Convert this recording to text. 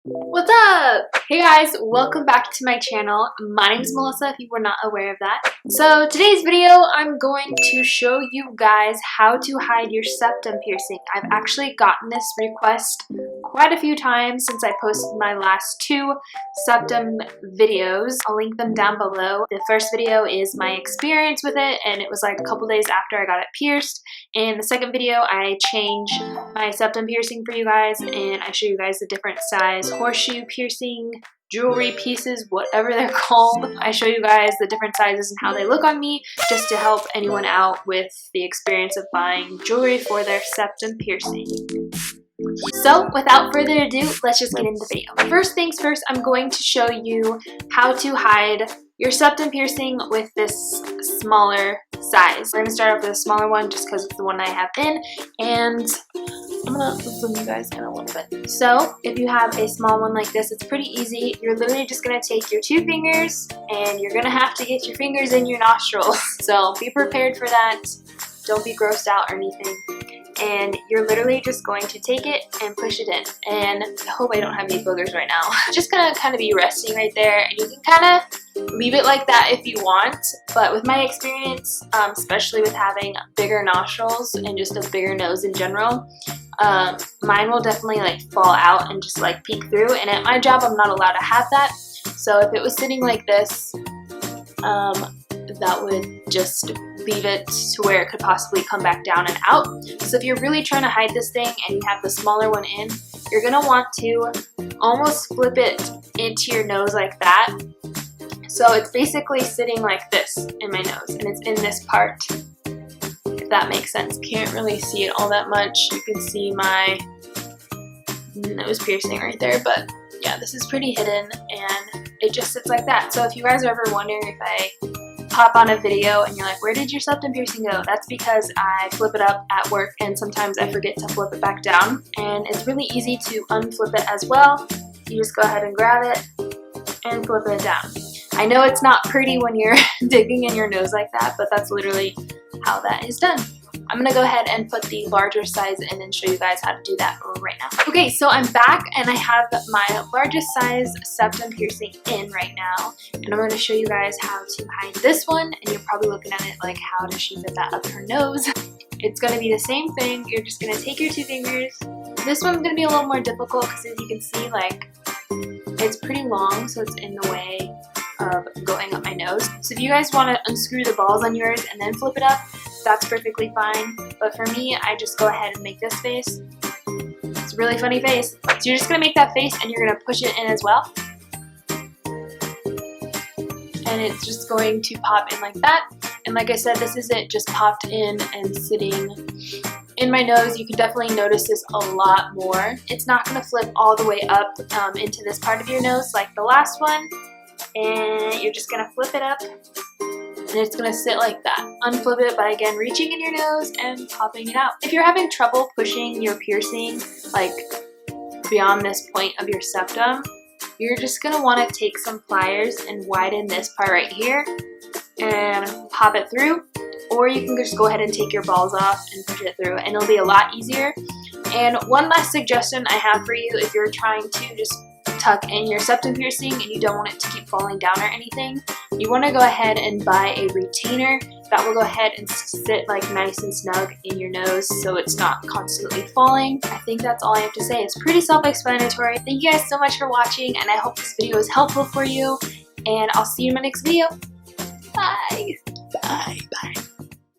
What's up? Hey guys, welcome back to my channel. My name is Melissa, if you were not aware of that. So today's video, I'm going to show you guys how to hide your septum piercing. I've actually gotten this request quite a few times since I posted my last two septum videos. I'll link them down below. The first video is my experience with it, and it was like a couple days after I got it pierced. In the second video, I change my septum piercing for you guys, and I show you guys the different size horseshoe piercing, jewelry pieces, whatever they're called. I show you guys the different sizes and how they look on me, just to help anyone out with the experience of buying jewelry for their septum piercing. So without further ado, let's just get into the video. First things first, I'm going to show you how to hide your septum piercing with this smaller size. We're going to start off with a smaller one just because it's the one I have in, and I'm going to zoom you guys in a little bit. So if you have a small one like this, it's pretty easy. You're literally just going to take your two fingers and you're going to have to get your fingers in your nostrils. So be prepared for that. Don't be grossed out or anything. And you're literally just going to take it and push it in. And I hope I don't have any boogers right now. Just gonna kind of be resting right there, and you can kind of leave it like that if you want. But with my experience, especially with having bigger nostrils and just a bigger nose in general, mine will definitely like fall out and just like peek through. And at my job, I'm not allowed to have that. So if it was sitting like this, that would just leave it to where it could possibly come back down and out. So if you're really trying to hide this thing and you have the smaller one in, you're going to want to almost flip it into your nose like that. So it's basically sitting like this in my nose, and it's in this part, if that makes sense. Can't really see it all that much. You can see my nose piercing right there, but yeah, this is pretty hidden and it just sits like that. So if you guys are ever wondering if I pop on a video and you're like, where did your septum piercing go? That's because I flip it up at work and sometimes I forget to flip it back down. And it's really easy to unflip it as well. You just go ahead and grab it and flip it down. I know it's not pretty when you're digging in your nose like that, but that's literally how that is done. I'm gonna go ahead and put the larger size in and show you guys how to do that right now. Okay, so I'm back and I have my largest size septum piercing in right now, and I'm gonna show you guys how to hide this one. And you're probably looking at it like, how does she fit that up her nose? It's gonna be the same thing. You're just gonna take your two fingers. This one's gonna be a little more difficult because, as you can see, like, it's pretty long, so it's in the way of going up my nose. So if you guys want to unscrew the balls on yours and then flip it up, that's perfectly fine. But for me, I just go ahead and make this face. It's a really funny face. So you're just going to make that face and you're going to push it in as well. And it's just going to pop in like that. And like I said, this isn't just popped in and sitting in my nose. You can definitely notice this a lot more. It's not going to flip all the way up into this part of your nose like the last one. And you're just going to flip it up and it's going to sit like that. Unflip it by, again, reaching in your nose and popping it out. If you're having trouble pushing your piercing like beyond this point of your septum, you're just going to want to take some pliers and widen this part right here and pop it through. Or you can just go ahead and take your balls off and push it through, and it'll be a lot easier. And one last suggestion I have for you, if you're trying to just tuck in your septum piercing and you don't want it to keep falling down or anything, you want to go ahead and buy a retainer that will go ahead and sit like nice and snug in your nose so it's not constantly falling. I think that's all I have to say. It's pretty self-explanatory. Thank you guys so much for watching, and I hope this video is helpful for you, and I'll see you in my next video. Bye!